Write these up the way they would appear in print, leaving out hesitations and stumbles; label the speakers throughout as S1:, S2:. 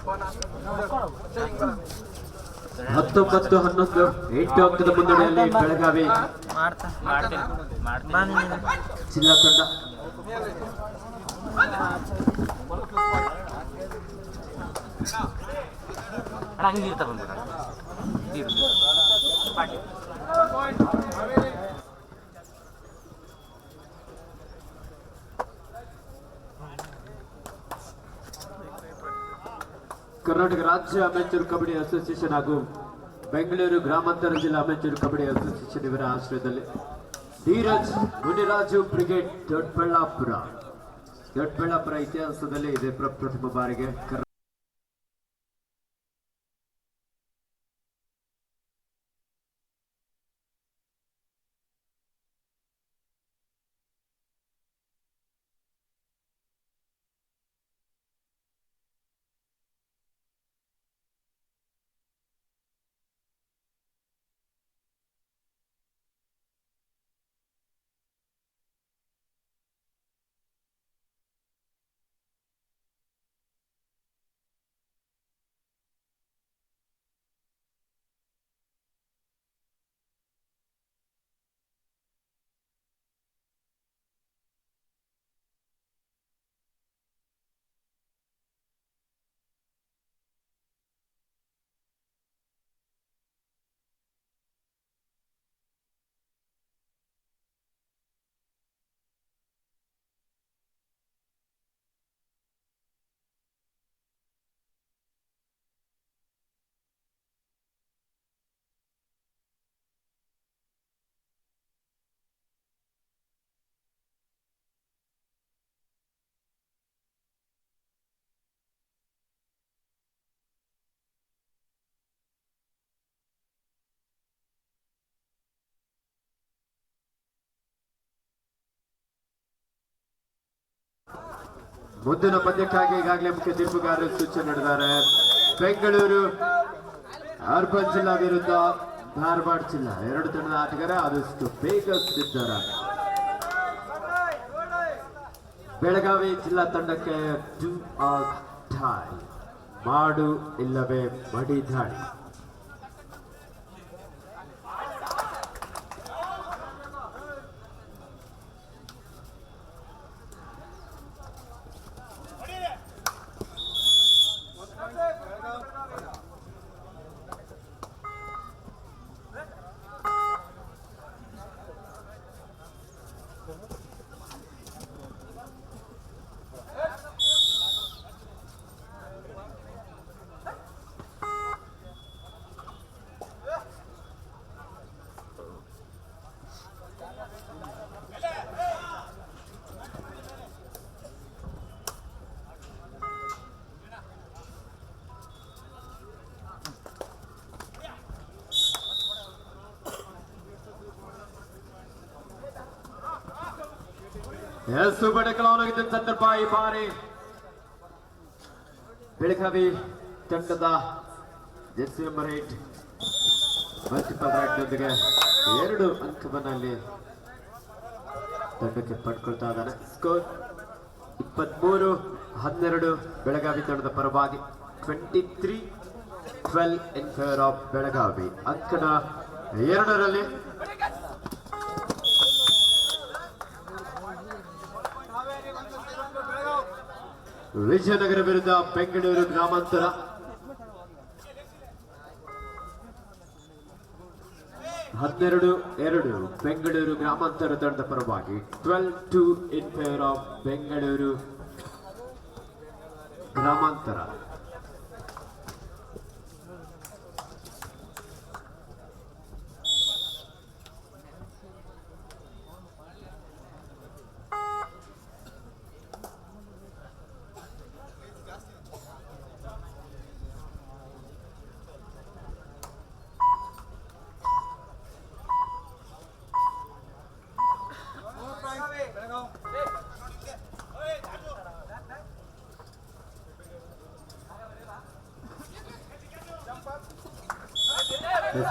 S1: 19-11 8 ಅಂಕದ ಮುನ್ನಡೆಯಲ್ಲಿ ಬೆಳಗಾವಿ ಜಿಲ್ಲಾ ತಂಡ. ಕರ್ನಾಟಕ ರಾಜ್ಯ ಅಮೆಚೂರ್ ಕಬಡ್ಡಿ ಅಸೋಸಿಯೇಷನ್ ಹಾಗೂ ಬೆಂಗಳೂರು ಗ್ರಾಮಾಂತರ ಜಿಲ್ಲಾ ಅಮೆಚೂರ್ ಕಬಡ್ಡಿ ಅಸೋಸಿಯೇಷನ್ ಇವರ ಆಶ್ರಯದಲ್ಲಿ ಧೀರಜ್ ಮುನಿರಾಜು ಬ್ರಿಗೇಡ್ ದೊಡ್ಡಬಳ್ಳಾಪುರ ಇತಿಹಾಸದಲ್ಲಿ ಇದೆ ಪ್ರಥಮ ಬಾರಿಗೆ ಮುಂದಿನ ಪಂದ್ಯಕ್ಕಾಗಿ ಈಗಾಗಲೇ ಮುಖ್ಯ ತೀರ್ಪುಗಾರರು ಸೂಚನೆ ನೀಡಿದ್ದಾರೆ. ಬೆಂಗಳೂರು ಅರ್ಬನ್ ಜಿಲ್ಲಾ ವಿರುದ್ಧ ಧಾರವಾಡ ಜಿಲ್ಲಾ, ಎರಡು ತಂಡದ ಆಟಗಾರ ಆದಷ್ಟು ಬೇಗ ಸಿದ್ಧರಾಗಿ. ಬೆಳಗಾವಿ ಜಿಲ್ಲಾ ತಂಡಕ್ಕೆ ಡೂ ಆರ್ ಡೈ, ಮಾಡು ಇಲ್ಲವೇ ಮಡಿ ದಾಳಿ. ಬಡಕಲಾಗಿದ್ದ ಸಂದರ್ಭ ಈ ಬಾರಿ ಬೆಳಗಾವಿ ತಂಡದ ಜೆರ್ಸಿ ನಂಬರ್ 8 ಮಲ್ಟಿಪಲ್ ರೈಟ್ನೊಂದಿಗೆ 2 ಅಂಕವನ್ನಲ್ಲಿ ತಂಡಕ್ಕೆ ಪಡ್ಕೊಳ್ತಾ ಇದ್ದಾನೆ. ಸ್ಕೋರ್ 23-12 ಬೆಳಗಾವಿ ತಂಡದ ಪರವಾಗಿ. 23-12 ಇನ್ ಫೇವರ್ ಆಫ್ ಬೆಳಗಾವಿ. ಅಂಕನ 2ರಲ್ಲಿ ವಿಜಯನಗರ ವಿರುದ್ಧ ಬೆಂಗಳೂರು ಗ್ರಾಮಾಂತರ. 12-2 ಬೆಂಗಳೂರು ಗ್ರಾಮಾಂತರ ತಂಡದ ಪರವಾಗಿ. 12-2 ಇನ್ ಫೇವರ್ ಆಫ್ ಬೆಂಗಳೂರು ಗ್ರಾಮಾಂತರ.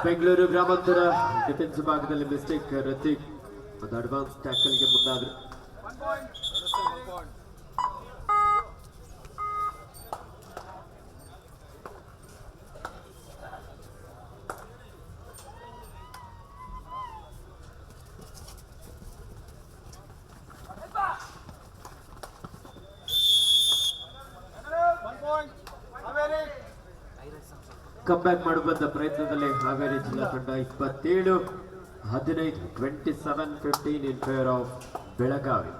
S1: ಬೆಂಗಳೂರು ಗ್ರಾಮಾಂತರ ಡಿಫೆನ್ಸ್ ಭಾಗದಲ್ಲಿ ಮಿಸ್ಟೇಕ್. ರತೀಕ್ ಒಂದು ಅಡ್ವಾನ್ಸ್ ಟ್ಯಾಕಲ್ಗೆ ಮುಂದಾದ್ರು. ಕಂಬ್ಯಾಕ್ ಮಾಡುವಂತ ಪ್ರಯತ್ನದಲ್ಲಿ ಹಾವೇರಿ ಜಿಲ್ಲಾ ತಂಡ 27-15 27-15 ಇನ್ ಫೇವರ್ ಆಫ್ ಬೆಳಗಾವಿ.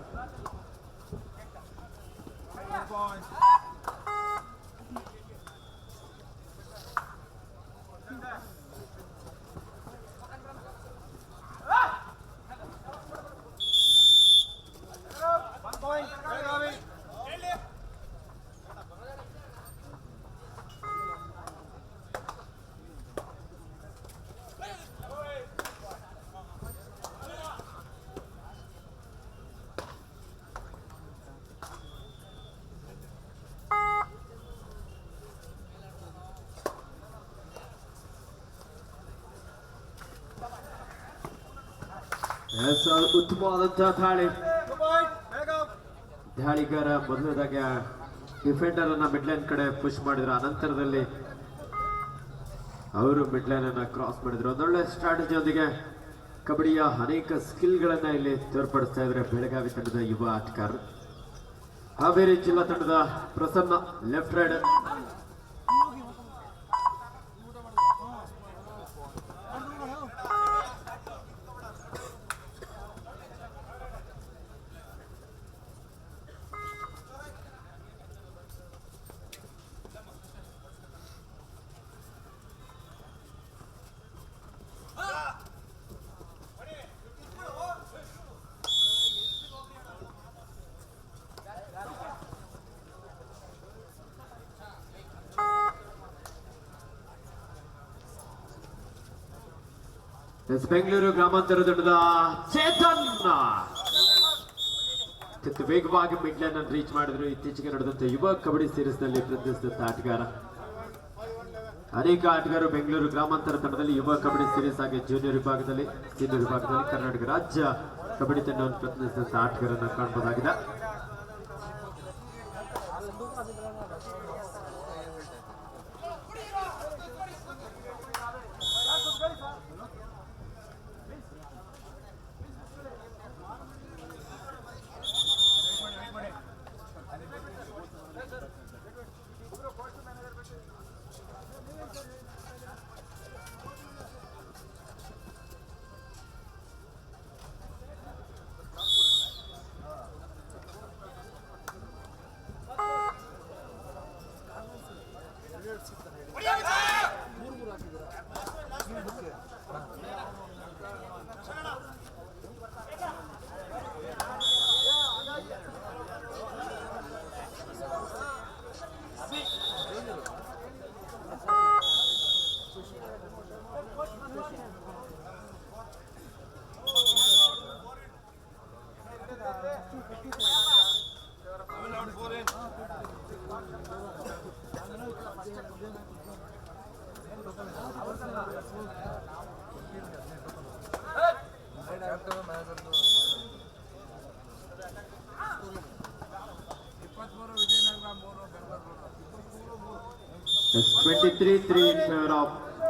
S1: ಉತ್ತಮವಾದಂತಹ ದಾಳಿಗಾರ ಮೊದಲನೇದಾಗಿ ಡಿಫೆಂಡರ್ ಅನ್ನ ಮಿಡ್ ಲೈನ್ ಕಡೆ ಪುಷ್ ಮಾಡಿದ್ರು. ಅನಂತರದಲ್ಲಿ ಅವರು ಮಿಡ್ ಲೈನ್ ಅನ್ನ ಕ್ರಾಸ್ ಮಾಡಿದ್ರು. ಒಂದೊಳ್ಳೆ ಸ್ಟ್ರಾಟಜಿಯೊಂದಿಗೆ ಕಬಡ್ಡಿಯ ಅನೇಕ ಸ್ಕಿಲ್ ಗಳನ್ನ ಇಲ್ಲಿ ತೋರ್ಪಡಿಸ್ತಾ ಇದ್ದಾರೆ ಬೆಳಗಾವಿ ತಂಡದ ಯುವ ಆಟಗಾರರು. ಹಾವೇರಿ ಜಿಲ್ಲಾ ತಂಡದ ಪ್ರಸನ್ನ ಲೆಫ್ಟ್ ರೈಡರ್, ಬೆಂಗಳೂರು ಗ್ರಾಮಾಂತರ ತಂಡದ ಚೇತನ್ ವೇಗವಾಗಿ ಮಿಡ್ ಲೈನ್ ಅನ್ನು ರೀಚ್ ಮಾಡಿದ್ರು. ಇತ್ತೀಚೆಗೆ ನಡೆದಂತ ಯುವ ಕಬಡ್ಡಿ ಸೀರೀಸ್ ನಲ್ಲಿ ಪ್ರತಿನಿಧಿಸಿದಂತ ಆಟಗಾರ. ಅನೇಕ ಆಟಗಾರರು ಬೆಂಗಳೂರು ಗ್ರಾಮಾಂತರ ತಂಡದಲ್ಲಿ ಯುವ ಕಬಡ್ಡಿ ಸೀರೀಸ್ ಹಾಗೆ ಜೂನಿಯರ್ ವಿಭಾಗದಲ್ಲಿ, ಸೀನಿಯರ್ ವಿಭಾಗದಲ್ಲಿ ಕರ್ನಾಟಕ ರಾಜ್ಯ ಕಬಡ್ಡಿ ತಂಡವನ್ನು ಪ್ರತಿನಿಧಿಸಿದಂತ ಆಟಗಾರರನ್ನ ಕಾಣಬಹುದಾಗಿದೆ.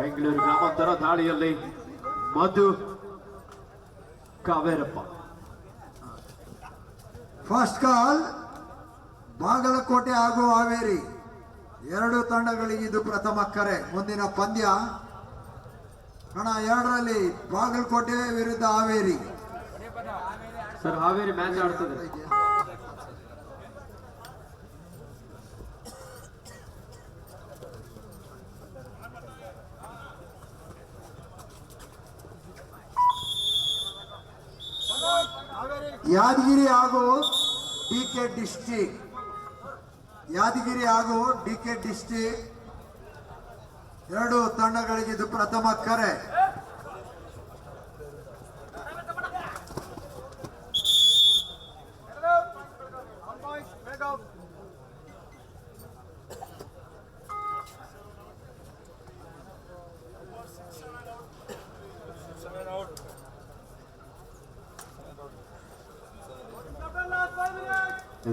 S1: ಬೆಂಗಳೂರು ಗ್ರಾಮಾಂತರ ದಾಳಿಯಲ್ಲಿ ಮಧು ಕಾವೇರಪ್ಪ.
S2: ಫಸ್ಟ್ ಕಾಲ್ ಬಾಗಲಕೋಟೆ ಹಾಗೂ ಹಾವೇರಿ ಎರಡು ತಂಡಗಳಿಗೆ ಇದು ಪ್ರಥಮ ಕರೆ. ಮುಂದಿನ ಪಂದ್ಯ ಕಣ 2ರಲ್ಲಿ ಬಾಗಲಕೋಟೆ ವಿರುದ್ಧ ಹಾವೇರಿ.
S1: ಸರ್ ಹಾವೇರಿ ಮ್ಯಾಚ್ ಆಡ್ತದೆ.
S2: ಯಾದಗಿರಿ ಹಾಗೂ ಡಿಕೆ ಡಿಸ್ಟ್ರಿಕ್ಟ್, ಯಾದಗಿರಿ ಹಾಗೂ ಡಿಕೆ ಡಿಸ್ಟ್ರಿಕ್ಟ್ ಎರಡು ತಂಡಗಳಿಗೆ ಇದು ಪ್ರಥಮ ಕರೆ.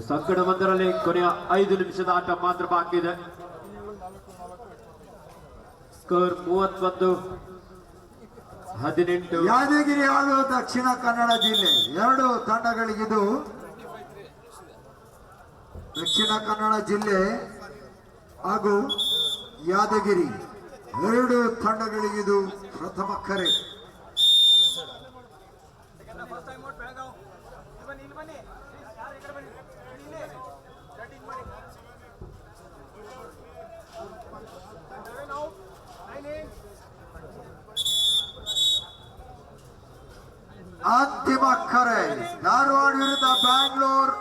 S1: ಸಂಕಟ ಒಂದರಲ್ಲಿ ಕೊನೆಯ 5 ನಿಮಿಷದ ಆಟ ಮಾತ್ರ ಬಾಕಿ ಇದೆ. ಸ್ಕೋರ್ 31-18.
S2: ಯಾದಗಿರಿ ಹಾಗೂ ದಕ್ಷಿಣ ಕನ್ನಡ ಜಿಲ್ಲೆ ಎರಡು ತಂಡಗಳಿಗಿದು ದಕ್ಷಿಣ ಕನ್ನಡ ಜಿಲ್ಲೆ ಹಾಗೂ ಯಾದಗಿರಿ ಎರಡು ತಂಡಗಳಿಗಿದು ಪ್ರಥಮ ಕರೆ. ಅಂತಿಮ ಕರೆ. ಧಾರವಾಡ ವಿರುದ್ಧ ಬ್ಯಾಂಗ್ಳೂರ್,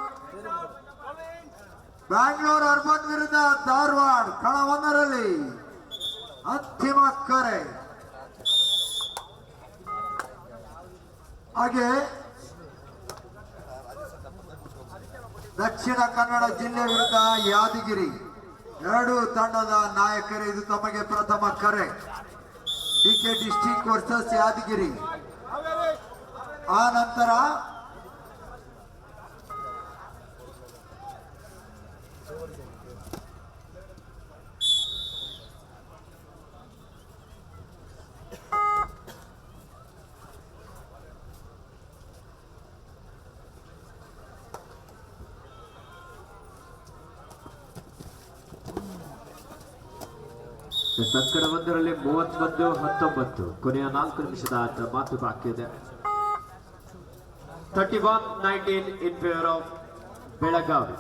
S2: ಬ್ಯಾಂಗ್ಳೂರ್ ಅರ್ಬನ್ ವಿರುದ್ಧ ಧಾರವಾಡ ಕಣ ಒಂದರಲ್ಲಿ ಅಂತಿಮ ಕರೆ. ಹಾಗೆ ದಕ್ಷಿಣ ಕನ್ನಡ ಜಿಲ್ಲೆ ವಿರುದ್ಧ ಯಾದಗಿರಿ ಎರಡು ತಂಡದ ನಾಯಕರು. ಇದು ತಮಗೆ ಪ್ರಥಮ ಕರೆ. DK district versus Yadgir. ಆ ನಂತರ
S1: ಸಂಕಡ ಒಂದರಲ್ಲಿ 31-19 ಕೊನೆಯ 4 ನಿಮಿಷದ ಆಟ ಮಾತು ಬಾಕಿ ಇದೆ. 31-19 in favor of Belagavi.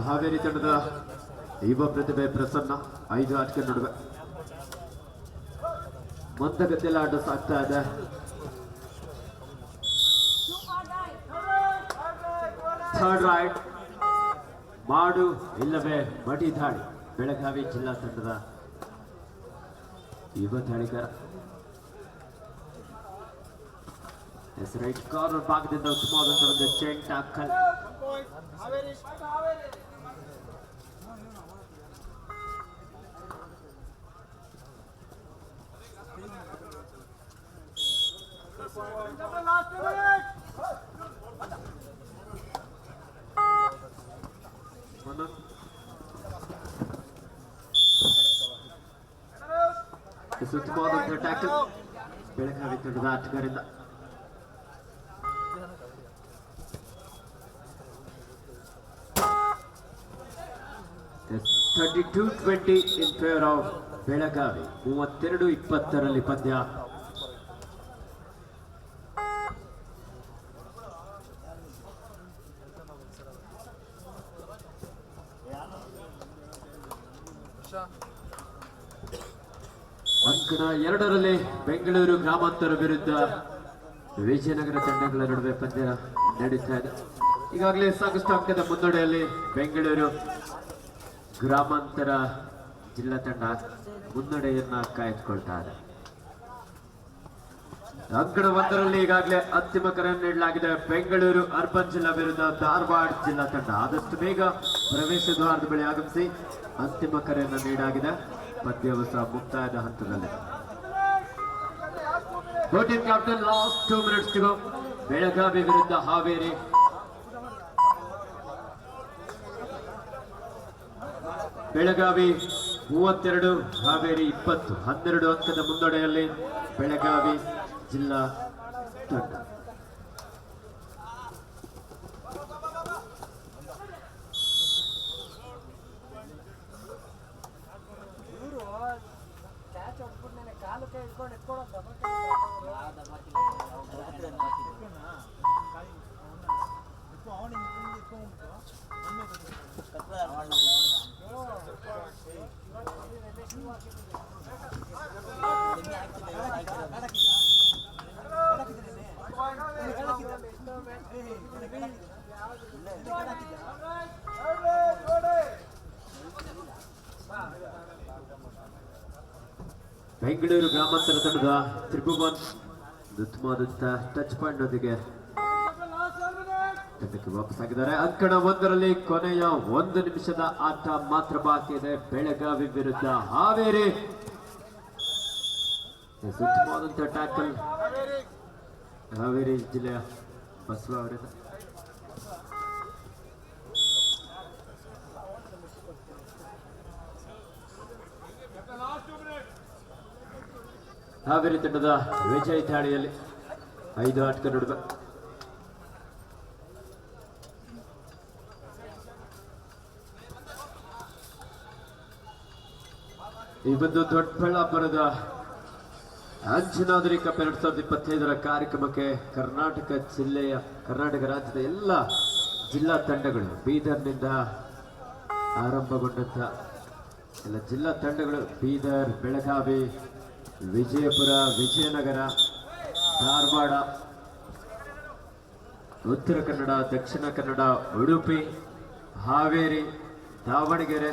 S1: Haveri ತಂಡದ ಯುವ ಪ್ರತಿಭೆ ಪ್ರಸನ್ನ 5 ಆಟಗಾರರ ನಡುವೆ ಮಂದಗತಿಯಲ್ಲಿ ಆಟ ಸಾಗ್ತಾ ಇದೆ. ಥರ್ಡ್ ರೈಟ್ ಮಾಡು ಇಲ್ಲವೇ ಮಡಿ ದಾಳಿ. ಬೆಳಗಾವಿ ಜಿಲ್ಲಾ ತಂಡದ ಯುವ ದಾಳಿಗಾರ. ರೈಟ್ ಕಾರ್ನರ್ ಭಾಗದಿಂದ ಉತ್ತಮವಾದಂತಹ ಒಂದು ಚೈನ್ ಟಾಕಲ್. ಉತ್ತಮವಾದಂತಹ ಟ್ಯಾಕಲ್ ಬೆಳಗಾವಿ ತಂಡದ ಆಟಗಾರರಿಂದ. Yes, 32-20 in favor of Belagavi. 32-20 ಪಂದ್ಯ. ಅಂಕಣ 2ರಲ್ಲಿ ಬೆಂಗಳೂರು ಗ್ರಾಮಾಂತರ ವಿರುದ್ಧ ವಿಜಯನಗರ ತಂಡಗಳ ನಡುವೆ ಪಂದ್ಯ ನಡೀತಾ ಇದೆ. ಈಗಾಗಲೇ ಸಾಕಷ್ಟು ಅಂಕದ ಮುನ್ನಡೆಯಲ್ಲಿ ಬೆಂಗಳೂರು ಗ್ರಾಮಾಂತರ ಜಿಲ್ಲಾ ತಂಡ ಮುನ್ನಡೆಯನ್ನ ಕಾಯ್ದುಕೊಳ್ತಾ ಇದೆ. ಅಂಕಣ 1ರಲ್ಲಿ ಈಗಾಗಲೇ ಅಂತಿಮ ಕರೆ ನೀಡಲಾಗಿದೆ. ಬೆಂಗಳೂರು ಅರ್ಬನ್ ಜಿಲ್ಲಾ ವಿರುದ್ಧ ಧಾರವಾಡ ಜಿಲ್ಲಾ ತಂಡ ಆದಷ್ಟು ಬೇಗ ಪ್ರವೇಶ ದ್ವಾರದ ಬಳಿ ಆಗಮಿಸಿ ಅಂತಿಮ ಕರೆಯನ್ನು ನೀಡಲಾಗಿದೆ. ಪಂದ್ಯಾವಸ ಮುಕ್ತಾಯದ ಹಂತದಲ್ಲಿ 14 captain last 2 minutes to go. Belagavi ವಿರುದ್ಧ ಹಾವೇರಿ. ಬೆಳಗಾವಿ 32, ಹಾವೇರಿ 20. 12 ಅಂಕದ ಮುನ್ನಡೆಯಲ್ಲಿ ಬೆಳಗಾವಿ ಜಿಲ್ಲಾ ತಂಡ. ಬೆಂಗಳೂರು ಗ್ರಾಮಾಂತರ ತಂಡದ ತ್ರಿಭುವನ್ ಉತ್ತಮವಾದಂತಹ ಟಚ್ ಪಾಯಿಂಟ್ ನೊಂದಿಗೆ ತಂಡಕ್ಕೆ ವಾಪಸ್ಸಾಗಿದ್ದಾರೆ. ಅಂಕಣ 1ರಲ್ಲಿ ಕೊನೆಯ 1 ನಿಮಿಷದ ಆಟ ಮಾತ್ರ ಬಾಕಿ ಇದೆ. ಬೆಳಗಾವಿ ವಿರುದ್ಧ ಹಾವೇರಿ. ಉತ್ತಮವಾದಂತಹ ಟ್ಯಾಕಲ್ ಹಾವೇರಿ ಜಿಲ್ಲೆಯ ಬಸವ ಅವರಿಂದ. ಹಾವೇರಿ ತಂಡದ ವಿಜಯ್ ದಾಳಿಯಲ್ಲಿ 5 ಆಟಗಾರ ನಡುವೆ ಈ ಒಂದು ದೊಡ್ಡಬಳ್ಳಾಪುರದ ಅಂಜನಾದ್ರಿ ಕಪ್ 2025ರ ಕಾರ್ಯಕ್ರಮಕ್ಕೆ ಕರ್ನಾಟಕ ರಾಜ್ಯದ ಎಲ್ಲ ಜಿಲ್ಲಾ ತಂಡಗಳು ಬೀದರ್ನಿಂದ ಆರಂಭಗೊಂಡಂತ ಎಲ್ಲ ಜಿಲ್ಲಾ ತಂಡಗಳು ಬೀದರ್, ಬೆಳಗಾವಿ, ವಿಜಯಪುರ, ವಿಜಯನಗರ, ಧಾರವಾಡ, ಉತ್ತರ ಕನ್ನಡ, ದಕ್ಷಿಣ ಕನ್ನಡ, ಉಡುಪಿ, ಹಾವೇರಿ, ದಾವಣಗೆರೆ,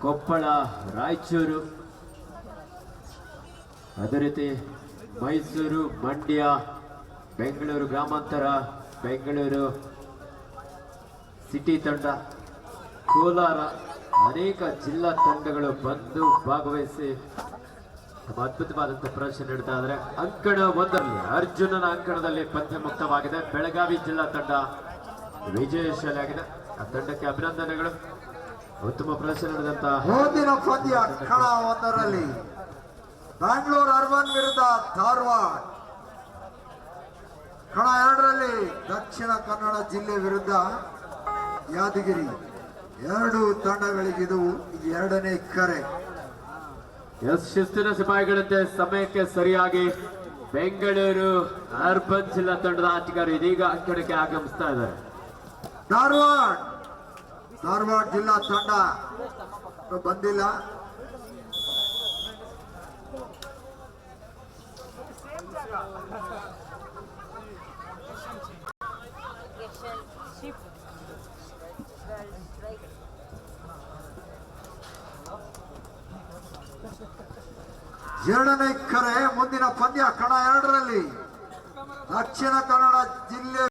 S1: ಕೊಪ್ಪಳ, ರಾಯಚೂರು, ಅದೇ ರೀತಿ ಮೈಸೂರು, ಮಂಡ್ಯ, ಬೆಂಗಳೂರು ಗ್ರಾಮಾಂತರ, ಬೆಂಗಳೂರು ಸಿಟಿ ತಂಡ, ಕೋಲಾರ, ಅನೇಕ ಜಿಲ್ಲಾ ತಂಡಗಳು ಬಂದು ಭಾಗವಹಿಸಿ ತಮ್ಮ ಅದ್ಭುತವಾದಂತಹ ಪ್ರದರ್ಶನ ನೀಡ್ತಾ ಇದ್ದಾರೆ. ಅಂಕಣ 1ರಲ್ಲಿ ಅರ್ಜುನನ ಅಂಕಣದಲ್ಲಿ ಪಂದ್ಯ ಮುಕ್ತವಾಗಿದೆ. ಬೆಳಗಾವಿ ಜಿಲ್ಲಾ ತಂಡ ವಿಜಯಶಾಲಿಯಾಗಿದೆ. ಆ ತಂಡಕ್ಕೆ ಅಭಿನಂದನೆಗಳು. ಉತ್ತಮ ಪ್ರದರ್ಶನ ನಡೆದಂತ
S2: ಮುಂದಿನ ಪಂದ್ಯ ಕಣ 1ರಲ್ಲಿ ಬ್ಯಾಂಗ್ಳೂರ್ ಅರ್ಬನ್ ವಿರುದ್ಧ ಧಾರವಾಡ. ಕಣ 2ರಲ್ಲಿ ದಕ್ಷಿಣ ಕನ್ನಡ ಜಿಲ್ಲೆ ವಿರುದ್ಧ ಯಾದಗಿರಿ. 2 ತಂಡಗಳಿಗಿದು 2ನೇ ಕರೆ.
S1: ಶಿಸ್ತಿನ ಸಿಪಾಯಿಗಳಂತೆ ಸಮಯಕ್ಕೆ ಸರಿಯಾಗಿ ಬೆಂಗಳೂರು ಅರ್ಬನ್ ಜಿಲ್ಲಾ ತಂಡದ ಆಟಗಾರರು ಇದೀಗ ಅಂಕಣಕ್ಕೆ ಆಗಮಿಸ್ತಾ ಇದ್ದಾರೆ.
S2: ಧಾರವಾಡ ಜಿಲ್ಲಾ ತಂಡ ಬಂದಿಲ್ಲ. ಎರಡನೇ ಕರೆ. ಮುಂದಿನ ಪಂದ್ಯ ಕಣ 2ರಲ್ಲಿ ದಕ್ಷಿಣ ಕನ್ನಡ ಜಿಲ್ಲೆ